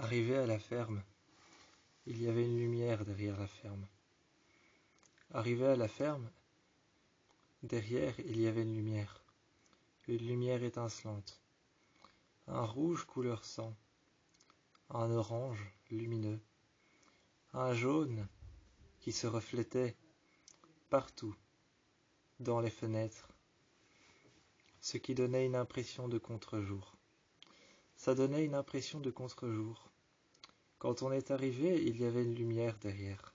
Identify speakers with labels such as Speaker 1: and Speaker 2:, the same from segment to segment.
Speaker 1: Arrivé à la ferme, il y avait une lumière derrière la ferme. Arrivé à la ferme, derrière, il y avait une lumière étincelante, un rouge couleur sang, un orange lumineux, un jaune qui se reflétait partout, dans les fenêtres, ce qui donnait une impression de contre-jour. Ça donnait une impression de contre-jour. Quand on est arrivé, il y avait une lumière derrière,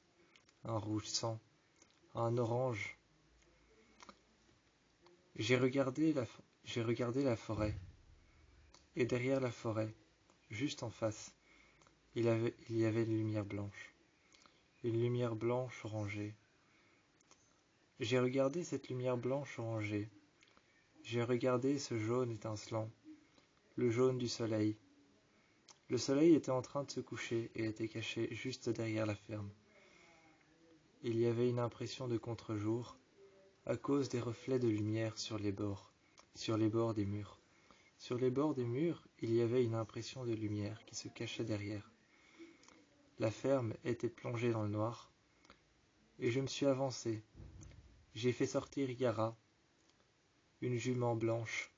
Speaker 1: un rouge sang, un orange. J'ai regardé la forêt, et derrière la forêt, juste en face, il y avait une lumière blanche orangée. J'ai regardé cette lumière blanche orangée, j'ai regardé ce jaune étincelant, le jaune du soleil. Le soleil était en train de se coucher et était caché juste derrière la ferme. Il y avait une impression de contre-jour à cause des reflets de lumière sur les bords des murs. Sur les bords des murs, il y avait une impression de lumière qui se cachait derrière. La ferme était plongée dans le noir, et je me suis avancé. J'ai fait sortir Yara, une jument blanche,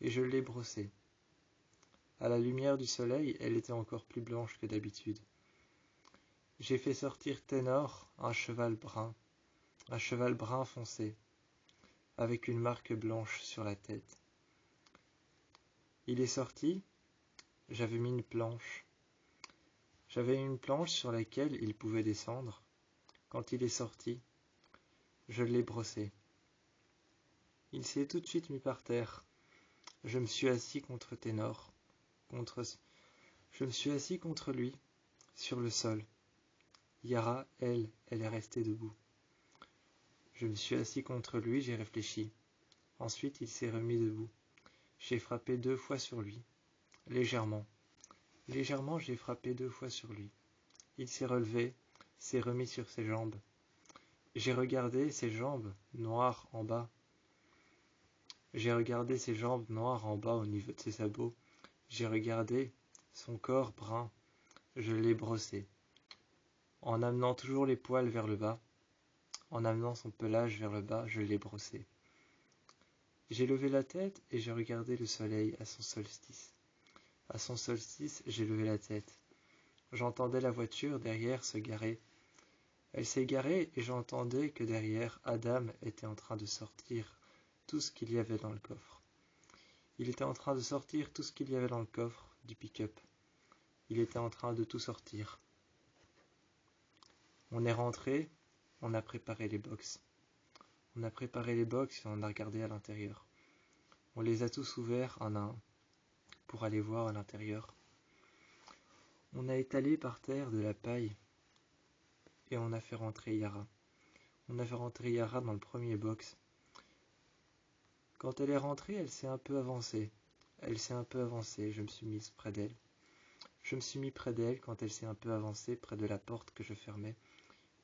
Speaker 1: et je l'ai brossée. À la lumière du soleil, elle était encore plus blanche que d'habitude. J'ai fait sortir Ténor, un cheval brun foncé, avec une marque blanche sur la tête. Il est sorti, j'avais mis une planche. J'avais une planche sur laquelle il pouvait descendre. Quand il est sorti, je l'ai brossé. Il s'est tout de suite mis par terre. Je me suis assis contre Ténor, je me suis assis contre lui, sur le sol. Yara, elle est restée debout. Je me suis assis contre lui, j'ai réfléchi. Ensuite, il s'est remis debout. J'ai frappé 2 fois sur lui, légèrement. Légèrement, j'ai frappé 2 fois sur lui. Il s'est relevé, s'est remis sur ses jambes. J'ai regardé ses jambes noires en bas. J'ai regardé ses jambes noires en bas au niveau de ses sabots. J'ai regardé son corps brun. Je l'ai brossé. En amenant toujours les poils vers le bas, en amenant son pelage vers le bas, je l'ai brossé. J'ai levé la tête et j'ai regardé le soleil à son solstice. À son solstice, j'ai levé la tête. J'entendais la voiture derrière se garer. Elle s'est garée et j'entendais que derrière, Adam était en train de sortir tout ce qu'il y avait dans le coffre. Il était en train de sortir tout ce qu'il y avait dans le coffre du pick-up. Il était en train de tout sortir. On est rentré, on a préparé les box. On a préparé les box et on a regardé à l'intérieur. On les a tous ouverts un à un pour aller voir à l'intérieur. On a étalé par terre de la paille et on a fait rentrer Yara. On a fait rentrer Yara dans le premier box. Quand elle est rentrée, elle s'est un peu avancée. Je me suis mise près d'elle. Je me suis mis près d'elle quand elle s'est un peu avancée, près de la porte que je fermais.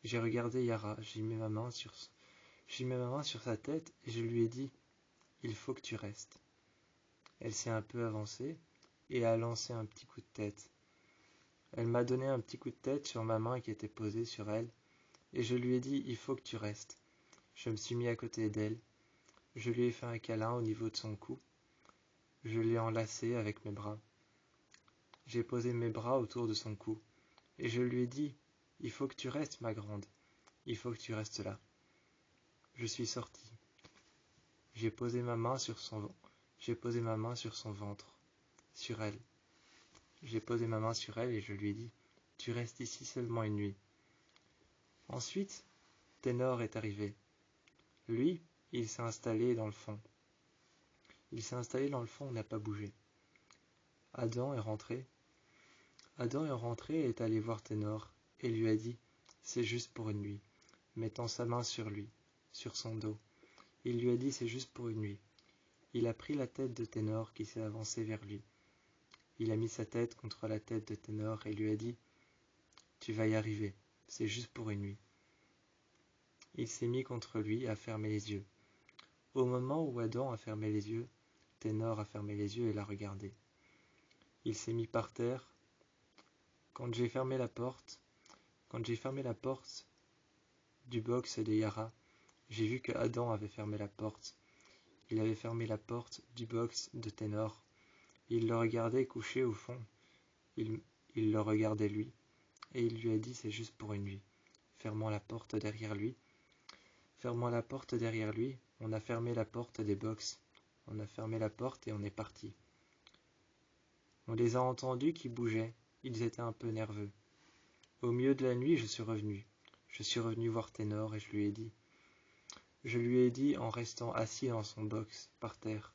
Speaker 1: J'ai regardé Yara, j'ai mis ma main sur sa tête et je lui ai dit « Il faut que tu restes ». Elle s'est un peu avancée et a lancé un petit coup de tête. Elle m'a donné un petit coup de tête sur ma main qui était posée sur elle et je lui ai dit « Il faut que tu restes ». Je me suis mis à côté d'elle. Je lui ai fait un câlin au niveau de son cou. Je l'ai enlacée avec mes bras. J'ai posé mes bras autour de son cou et je lui ai dit « Il faut que tu restes, ma grande. Il faut que tu restes là ». Je suis sorti. J'ai posé ma main sur son ventre, sur elle. J'ai posé ma main sur elle et je lui ai dit « Tu restes ici seulement une nuit ». Ensuite, Ténor est arrivé. Lui, il s'est installé dans le fond. On n'a pas bougé. Adam est rentré et est allé voir Ténor et lui a dit « C'est juste pour une nuit », mettant sa main sur lui, sur son dos. Il lui a dit « C'est juste pour une nuit ». Il a pris la tête de Ténor qui s'est avancée vers lui. Il a mis sa tête contre la tête de Ténor et lui a dit « Tu vas y arriver, c'est juste pour une nuit ». Il s'est mis contre lui et a fermé les yeux. Au moment où Adam a fermé les yeux, Ténor a fermé les yeux et l'a regardé. Il s'est mis par terre, Quand j'ai fermé la porte, quand j'ai fermé la porte du box de Yara, j'ai vu que Adam avait fermé la porte. Il avait fermé la porte du box de Ténor. Il le regardait couché au fond. Il le regardait lui, et il lui a dit c'est juste pour une nuit. Fermant la porte derrière lui. Fermant la porte derrière lui, on a fermé la porte des box. On a fermé la porte et on est parti. On les a entendus qui bougeaient. Ils étaient un peu nerveux. Au milieu de la nuit, je suis revenu. Je suis revenu voir Ténor et je lui ai dit en restant assis dans son box, par terre.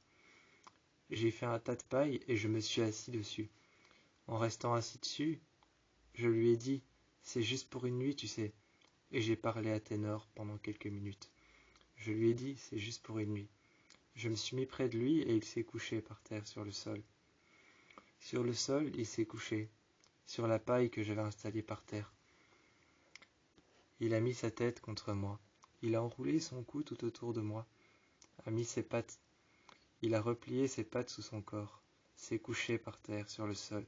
Speaker 1: J'ai fait un tas de paille et je me suis assis dessus. En restant assis dessus, je lui ai dit, c'est juste pour une nuit, tu sais. Et j'ai parlé à Ténor pendant quelques minutes. Je lui ai dit, c'est juste pour une nuit. Je me suis mis près de lui et il s'est couché par terre sur le sol. Sur le sol, il s'est couché, sur la paille que j'avais installée par terre. Il a mis sa tête contre moi. Il a enroulé son cou tout autour de moi, a mis ses pattes. Il a replié ses pattes sous son corps, s'est couché par terre sur le sol.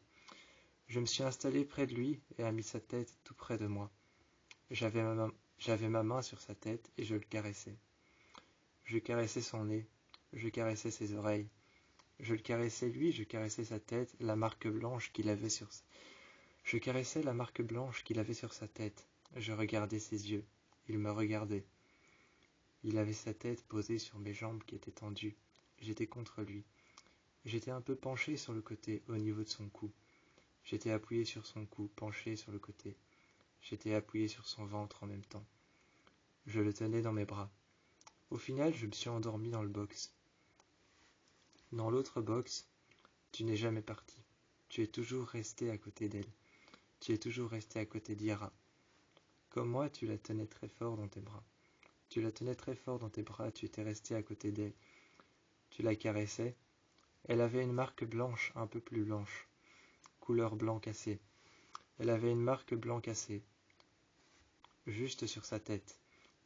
Speaker 1: Je me suis installé près de lui et a mis sa tête tout près de moi. J'avais ma main sur sa tête et je le caressais. Je caressais son nez, je caressais ses oreilles. Je le caressais lui, je caressais sa tête, la marque blanche qu'il avait sur sa... Je caressais la marque blanche qu'il avait sur sa tête. Je regardais ses yeux. Il me regardait. Il avait sa tête posée sur mes jambes qui étaient tendues. J'étais contre lui. J'étais un peu penché sur le côté, au niveau de son cou. J'étais appuyé sur son cou, penché sur le côté. J'étais appuyé sur son ventre en même temps. Je le tenais dans mes bras. Au final, je me suis endormi dans le box. Dans l'autre box, tu n'es jamais parti. Tu es toujours resté à côté d'elle. Tu es toujours resté à côté d'Yara. Comme moi, tu la tenais très fort dans tes bras. Tu la tenais très fort dans tes bras, tu étais resté à côté d'elle. Tu la caressais. Elle avait une marque blanche, un peu plus blanche, couleur blanc cassé. Elle avait une marque blanc cassé, juste sur sa tête.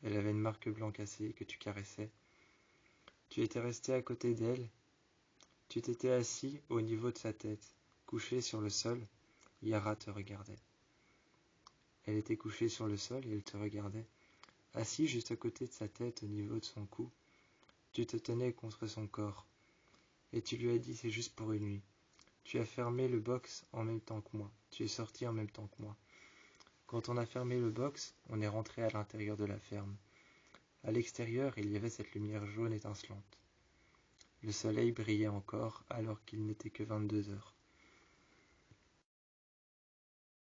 Speaker 1: Elle avait une marque blanc cassé que tu caressais. Tu étais resté à côté d'elle. Tu t'étais assis au niveau de sa tête, couché sur le sol. Yara te regardait. Elle était couchée sur le sol et elle te regardait. Assis juste à côté de sa tête, au niveau de son cou, tu te tenais contre son corps. Et tu lui as dit c'est juste pour une nuit. Tu as fermé le box en même temps que moi. Tu es sorti en même temps que moi. Quand on a fermé le box, on est rentré à l'intérieur de la ferme. À l'extérieur, il y avait cette lumière jaune étincelante. Le soleil brillait encore alors qu'il n'était que 22 heures.